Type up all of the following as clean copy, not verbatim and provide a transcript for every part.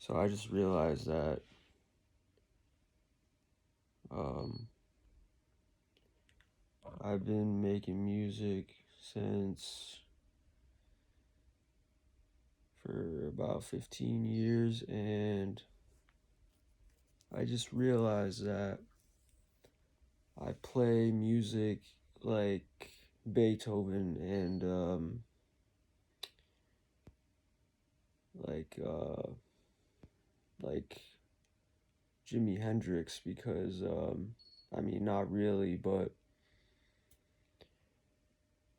So I just realized that um, I've been making music since for about 15 years, and I just realized that I play music like Beethoven and like uh, like Jimi Hendrix because I mean not really, but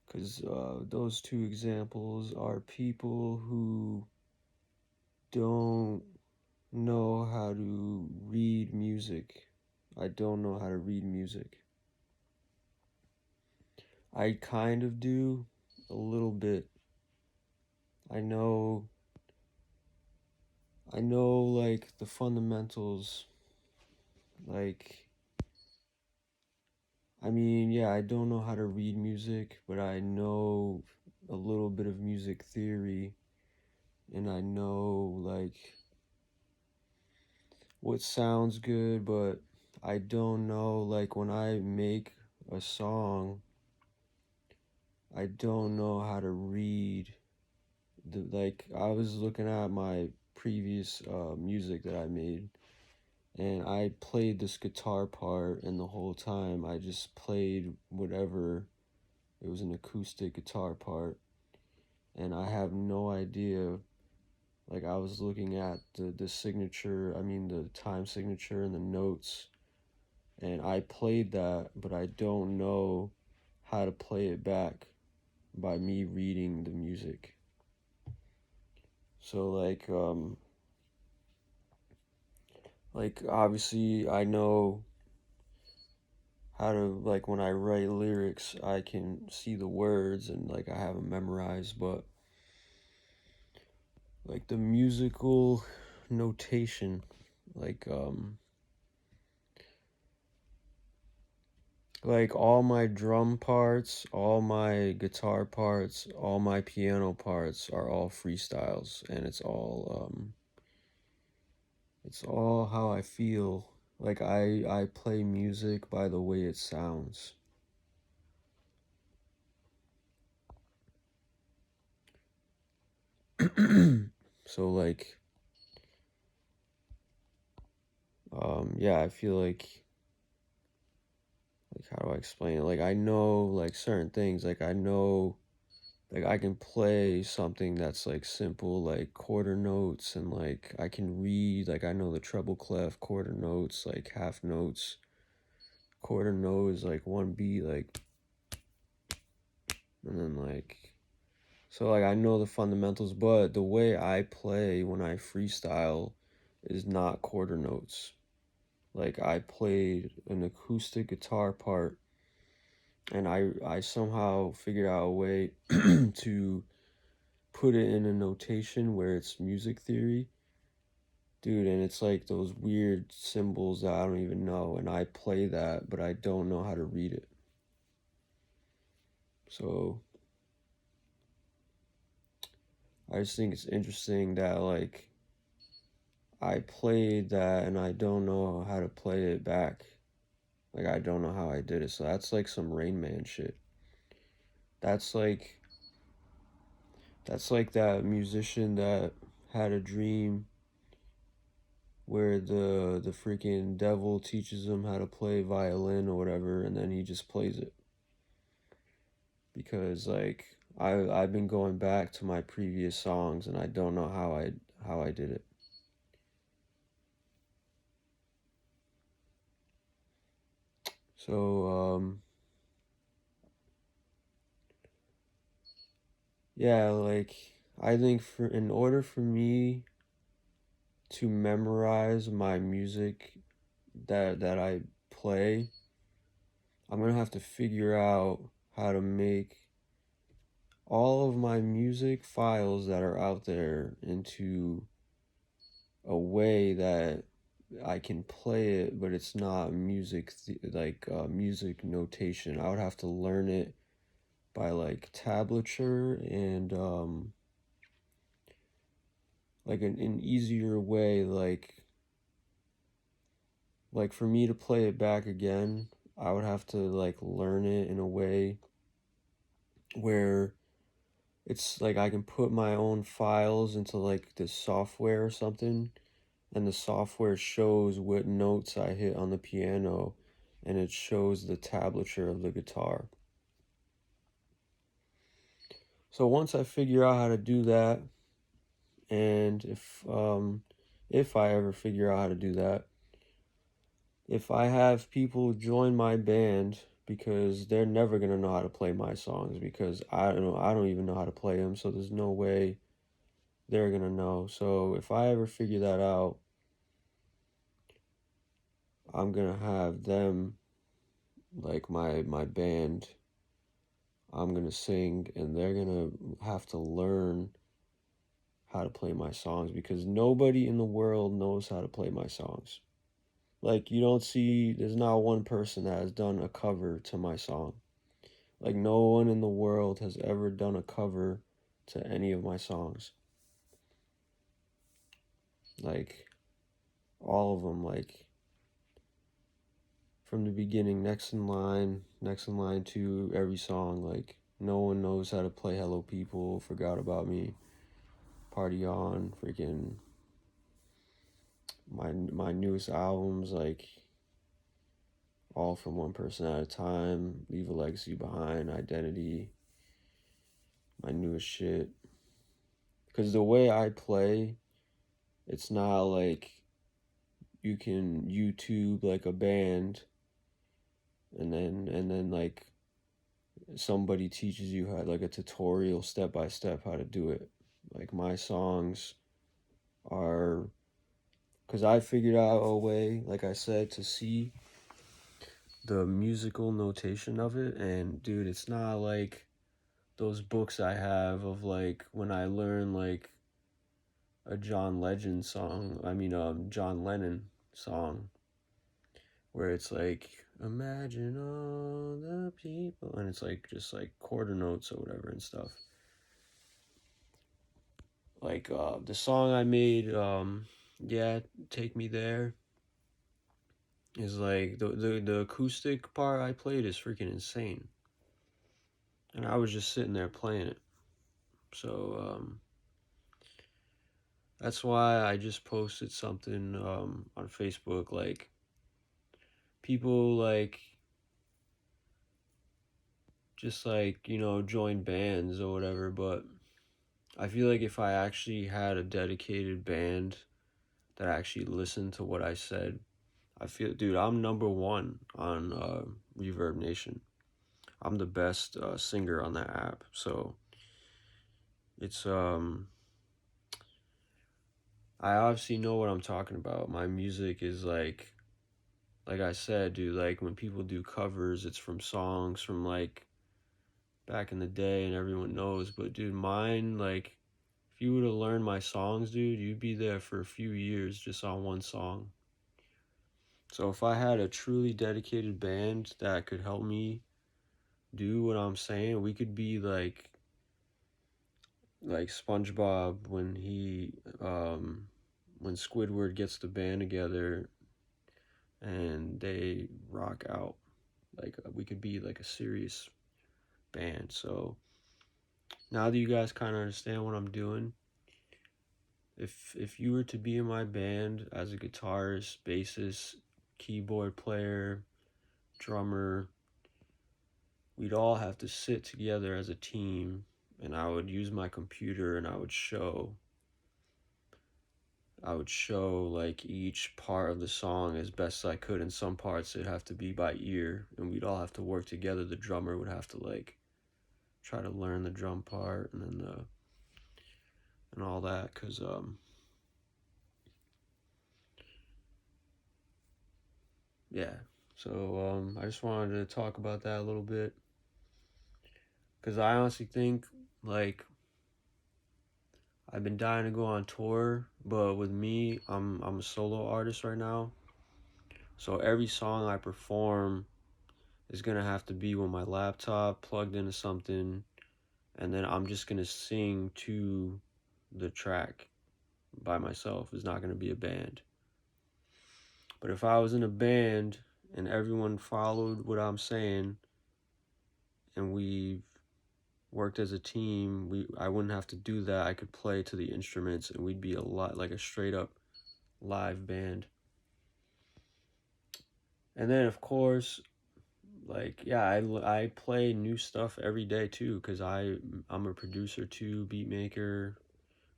because those two examples are people who don't know how to read music. I don't know how to read music. I kind of do a little bit. I know like the fundamentals. Like I mean, yeah, I don't know how to read music, but I know a little bit of music theory, and I know like what sounds good, but I don't know like when I make a song, I don't know how to read like I was looking at my previous music that I made, and I played this guitar part, and the whole time I just played whatever. It was an acoustic guitar part, and I have no idea. Like I was looking at the signature, I mean the time signature and the notes, and I played that, but I don't know how to play it back by me reading the music. So like obviously I know how to, like when I write lyrics I can see the words and like I have them memorized, but like the musical notation, like like all my drum parts, all my guitar parts, all my piano parts are all freestyles, and it's all how I feel. Like I play music by the way it sounds. So yeah, I feel like how do I explain it? Like I know like certain things, like I know like I can play something that's like simple like quarter notes, and like I can read, like I know the treble clef, quarter notes, like half notes. Quarter note is like one beat, like, and then like so like I know the fundamentals, but the way I play when I freestyle is not quarter notes. Like I played an acoustic guitar part, and I somehow figured out a way to put it in a notation where it's music theory, dude, and it's like those weird symbols that I don't even know, and I play that, but I don't know how to read it. So I just think it's interesting that like I played that and I don't know how to play it back. Like I don't know how I did it. So that's like some Rain Man shit. That's like that's like that musician that had a dream where the freaking devil teaches him how to play violin or whatever, and then he just plays it. Because like I've been going back to my previous songs, and I don't know how I did it. So yeah, like I think for in order for me to memorize my music that I play, I'm gonna have to figure out how to make all of my music files that are out there into a way that I can play it, but it's not music notation. I would have to learn it by like tablature and like an easier way, like for me to play it back again, I would have to like learn it in a way where it's like I can put my own files into like this software or something, and the software shows what notes I hit on the piano, and it shows the tablature of the guitar. So once I figure out how to do that, and if I ever figure out how to do that, if I have people join my band, because they're never gonna know how to play my songs because I don't even know how to play them, so there's no way they're gonna know. So if I ever figure that out, I'm gonna have them, like my band, I'm gonna sing, and they're gonna have to learn how to play my songs because nobody in the world knows how to play my songs. Like, you don't see, there's not one person that has done a cover to my song. Like, no one in the world has ever done a cover to any of my songs. Like, all of them, like, from the beginning, next in line to every song. Like, no one knows how to play Hello People, Forgot About Me, Party On, freaking my newest albums, like, all from one person at a time, Leave a Legacy Behind, Identity, my newest shit. Because the way I play, it's not like you can YouTube like a band and then like somebody teaches you how, like a tutorial step by step how to do it. Like my songs are, because I figured out a way, like I said, to see the musical notation of it. And dude, it's not like those books I have of like when I learn like a John Legend song, John Lennon song, where it's like, imagine all the people, and it's like just like quarter notes or whatever and stuff. Like the song I made, yeah, Take Me There, is like the acoustic part I played is freaking insane. And I was just sitting there playing it. So that's why I just posted something on Facebook, like people like just like, join bands or whatever, but I feel like if I actually had a dedicated band that actually listened to what I said, I feel, dude, I'm number one on Reverb Nation. I'm the best singer on that app. So it's I obviously know what I'm talking about. My music is like I said, dude, like when people do covers, it's from songs from like back in the day and everyone knows. But dude, mine, like if you were to learn my songs, dude, you'd be there for a few years just on one song. So if I had a truly dedicated band that could help me do what I'm saying, we could be like SpongeBob when Squidward gets the band together and they rock out. Like we could be like a serious band. So now that you guys kind of understand what I'm doing, if you were to be in my band as a guitarist, bassist, keyboard player, drummer, we'd all have to sit together as a team, and I would use my computer and I would show like each part of the song as best I could. In some parts it'd have to be by ear, and we'd all have to work together. The drummer would have to like try to learn the drum part, and then and all that, because yeah. So I just wanted to talk about that a little bit, because I honestly think, like, I've been dying to go on tour, but with me, I'm a solo artist right now. So every song I perform is gonna have to be with my laptop plugged into something, and then I'm just gonna sing to the track. by myself. It's not going to be a band. But if I was in a band and everyone followed what I'm saying and we worked as a team, I wouldn't have to do that. I could play to the instruments and we'd be a lot like a straight up live band. And then of course, like, yeah, I play new stuff every day too, because I'm a producer too, beat maker.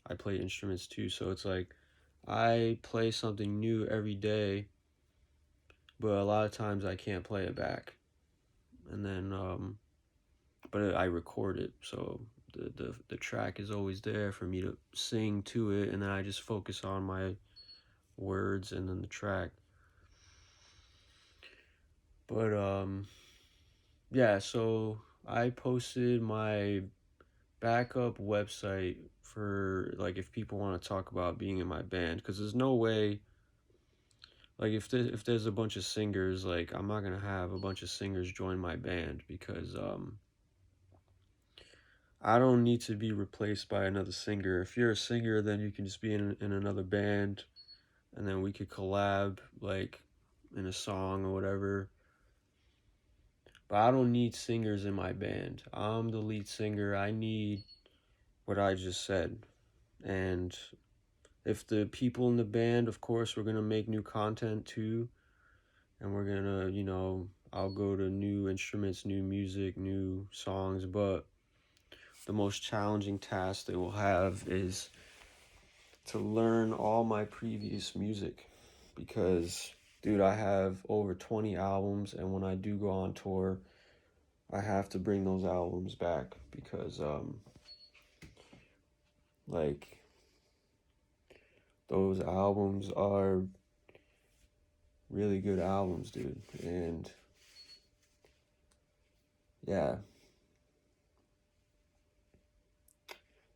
I play instruments too, so it's like I play something new every day, but a lot of times I can't play it back. And then but I record it, so the track is always there for me to sing to it, and then I just focus on my words and then the track. But yeah, so I posted my backup website for like if people want to talk about being in my band, because there's no way, like if there's a bunch of singers, like I'm not gonna have a bunch of singers join my band, because I don't need to be replaced by another singer. If you're a singer, then you can just be in another band, and then we could collab like in a song or whatever. But I don't need singers in my band. I'm the lead singer. I need what I just said. And if the people in the band, of course, we're going to make new content too. And we're going to, I'll go to new instruments, new music, new songs. But the most challenging task they will have is to learn all my previous music. Because, dude, I have over 20 albums. And when I do go on tour, I have to bring those albums back. Because, like, those albums are really good albums, dude. And yeah.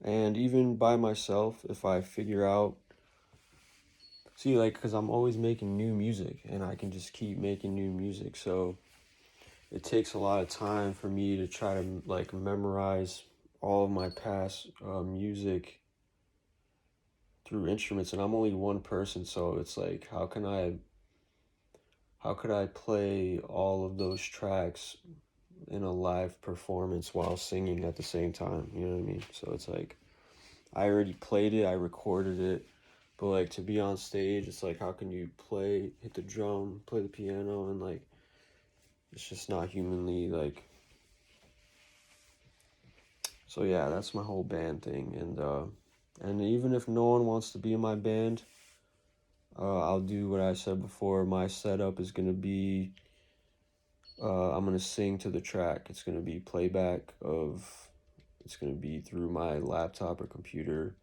And even by myself, if I figure out, see, like, because I'm always making new music and I can just keep making new music. So it takes a lot of time for me to try to, like, memorize all of my past music through instruments. And I'm only one person, so it's like, how could I play all of those tracks in a live performance while singing at the same time? You know what I mean? So it's like, I already played it, I recorded it, but like to be on stage, it's like, how can you hit the drum, play the piano, and like, it's just not humanly like. So yeah, that's my whole band thing, and even if no one wants to be in my band, I'll do what I said before. My setup is gonna be, I'm gonna sing to the track. It's gonna be playback of, it's gonna be through my laptop or computer,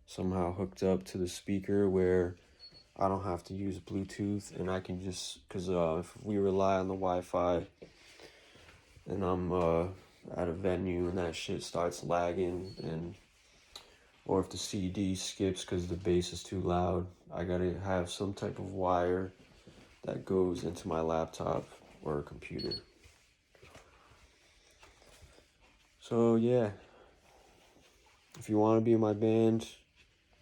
somehow hooked up to the speaker where I don't have to use Bluetooth, and I can just, because if we rely on the Wi-Fi and I'm at a venue and that shit starts lagging, or if the CD skips because the bass is too loud, I gotta have some type of wire that goes into my laptop or computer. So yeah, if you want to be in my band,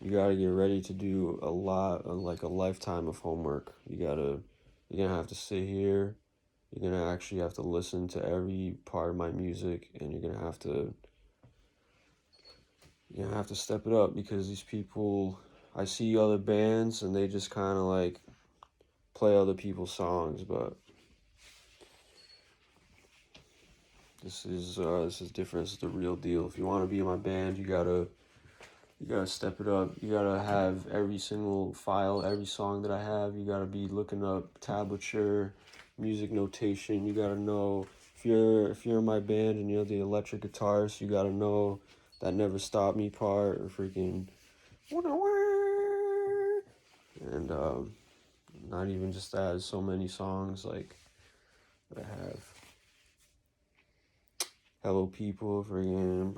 you gotta get ready to do a lot, like a lifetime of homework. You're gonna have to sit here. You're gonna actually have to listen to every part of my music, and you're gonna have to step it up, because these people, I see other bands and they just kind of like play other people's songs, but this is different. This is the real deal. If you want to be in my band, you gotta step it up. You gotta have every single file, every song that I have. You gotta be looking up tablature, music notation. You gotta know, if you're in my band and you're the electric guitarist, you gotta know that Never Stop Me part, or freaking, and not even just that. There's so many songs like that I have. Hello People, freaking.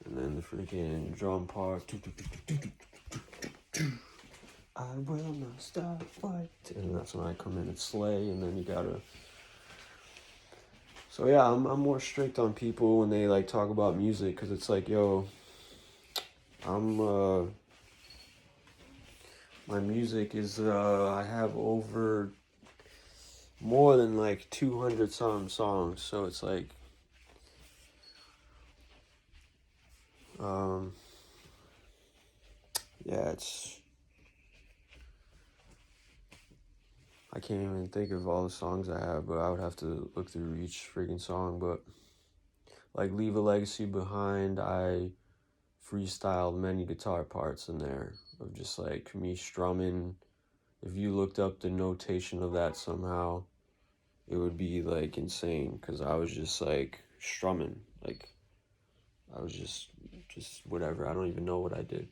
And then the freaking drum part. I will not stop fighting. And that's when I come in and slay. And then you gotta. So yeah, I'm more strict on people when they like talk about music because it's like, yo, I'm my music is I have over more than like 200 some songs, so it's like um yeah, it's I can't even think of all the songs I have, but I would have to look through each freaking song. But like Leave a Legacy Behind, I freestyled many guitar parts in there of just like me strumming. If you looked up the notation of that somehow, it would be like insane because I was just like strumming. Like I was just whatever. I don't even know what I did.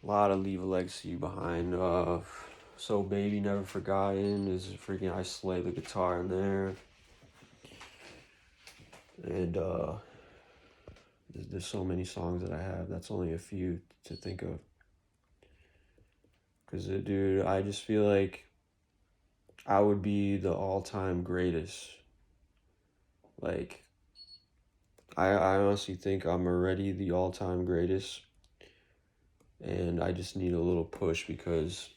A lot of Leave a Legacy Behind. So Baby Never Forgotten is freaking, I slay the guitar in there. And there's so many songs that I have. That's only a few to think of. Because, dude, I just feel like I would be the all-time greatest. Like, I honestly think I'm already the all-time greatest. And I just need a little push because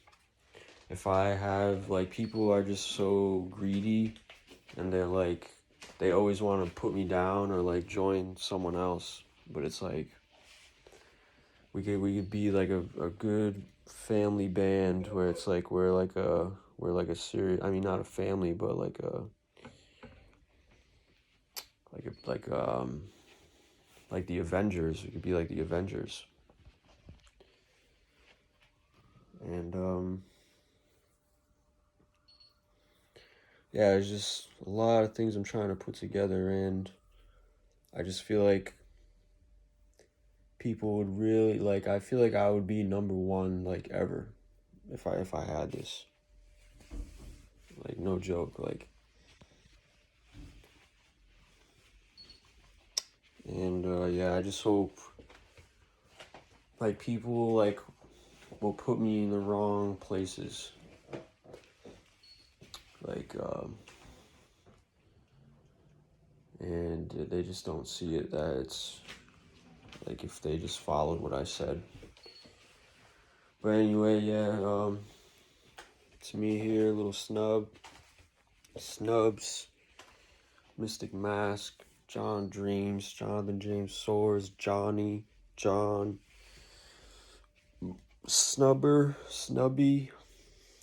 if I have, like, people are just so greedy and they're like, they always want to put me down or like join someone else. But it's like, we could be like a good family band where it's like we're like a serious, I mean not a family but like the Avengers. We could be like the Avengers. And yeah, there's just a lot of things I'm trying to put together, and I just feel like people would really like, I feel like I would be number one like ever if I had this. Like no joke, like. And yeah, I just hope like people like will put me in the wrong places. Like and they just don't see it that it's like if they just followed what I said. But anyway, yeah, it's me here, little Snubs, Mystic Mask, John Dreams, Jonathan James Soares, Johnny, John, Snubby,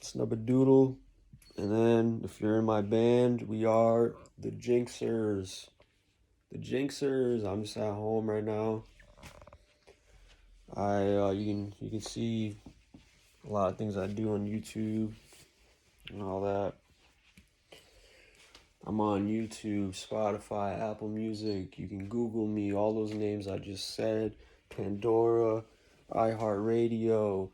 Snubbadoodle. And then, if you're in my band, we are the Jinxers. The Jinxers. I'm just at home right now. You can see a lot of things I do on YouTube and all that. I'm on YouTube, Spotify, Apple Music. You can Google me. All those names I just said. Pandora, iHeartRadio,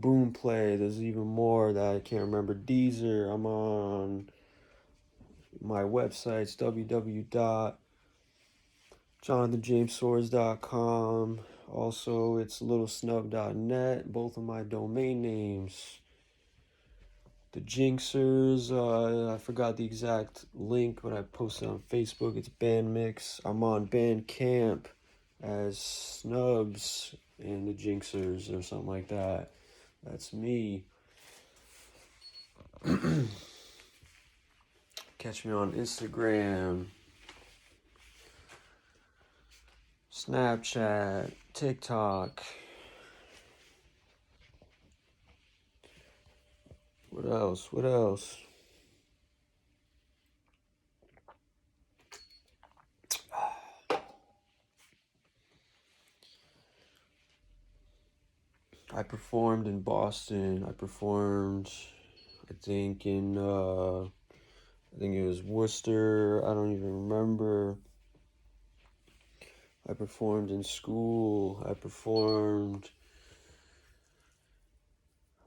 Boomplay. There's even more that I can't remember. Deezer. I'm on my websites, www.jonathanjamessoares.com. Also, it's littlesnub.net, both of my domain names. The Jinxers, I forgot the exact link, but I posted on Facebook. It's Bandmix. I'm on Bandcamp as Snubs and the Jinxers or something like that. That's me. Catch me on Instagram, Snapchat, TikTok. What else? What else? I performed in Boston. I performed, I think I think it was Worcester. I don't even remember. I performed in school. I performed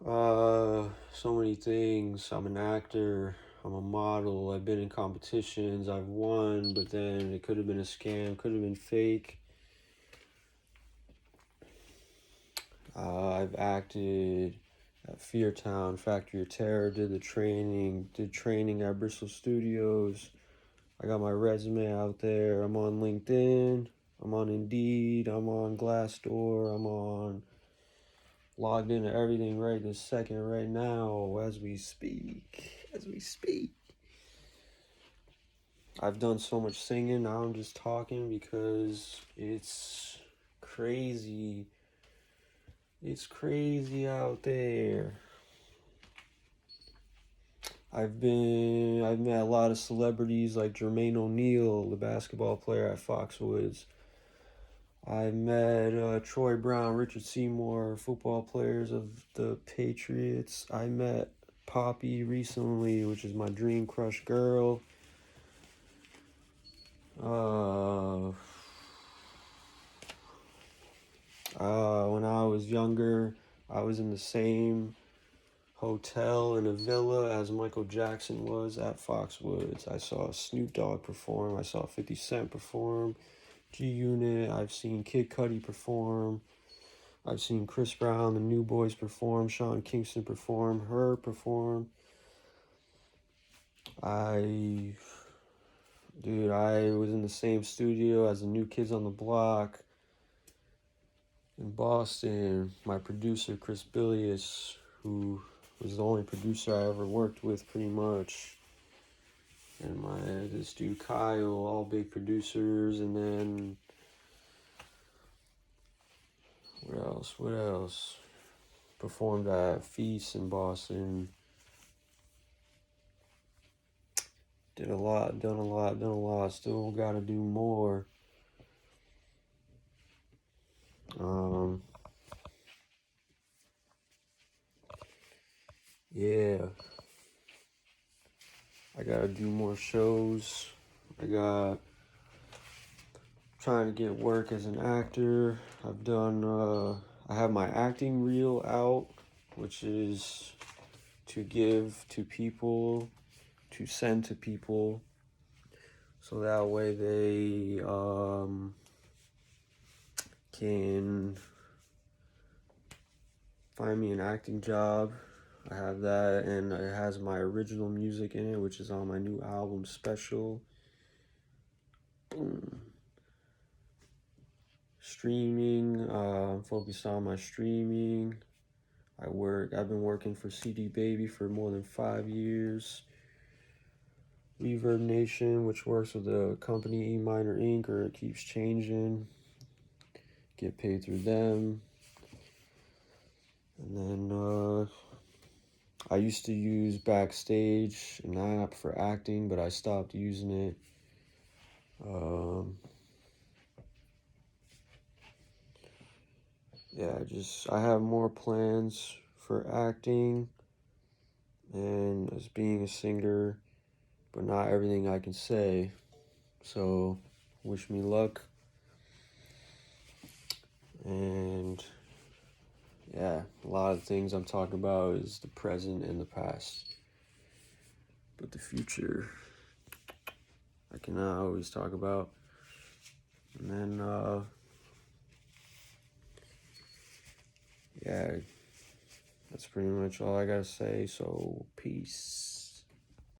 so many things. I'm an actor. I'm a model. I've been in competitions. I've won, but then it could have been a scam. Could have been fake. I've acted at Feartown, Factory of Terror, did training at Bristol Studios. I got my resume out there. I'm on LinkedIn. I'm on Indeed. I'm on Glassdoor. I'm on logged into everything right this second, right now, as we speak. As we speak. I've done so much singing. Now I'm just talking because it's crazy. It's crazy out there. I've met a lot of celebrities like Jermaine O'Neal, the basketball player at Foxwoods. I met Troy Brown, Richard Seymour, football players of the Patriots. I met Poppy recently, which is my dream crush girl. When I was younger, I was in the same hotel in a villa as Michael Jackson was at Foxwoods. I saw Snoop Dogg perform. I saw 50 Cent perform. G-Unit. I've seen Kid Cudi perform. I've seen Chris Brown, the New Boys perform. Sean Kingston perform. Her perform. I was in the same studio as the New Kids on the Block in Boston. My producer, Chris Bilius, who was the only producer I ever worked with pretty much. And this dude Kyle, all big producers. And then what else? Performed at Feast in Boston. Done a lot. Still gotta do more. Yeah. I gotta do more shows. Trying to get work as an actor. I have my acting reel out, which is to give to people, to send to people, so that way they can find me an acting job. I have that, and it has my original music in it, which is on my new album, Special. Boom. Streaming, I'm focused on my streaming. I've been working for CD Baby for more than 5 years. Reverb Nation, which works with the company E Minor Inc., or it keeps changing. Get paid through them. And then I used to use Backstage, an app for acting, but I stopped using it. I have more plans for acting and as being a singer, but not everything I can say. So, wish me luck. And yeah, a lot of things I'm talking about is the present and the past. But the future, I cannot always talk about. And then, yeah, that's pretty much all I gotta say. So, peace.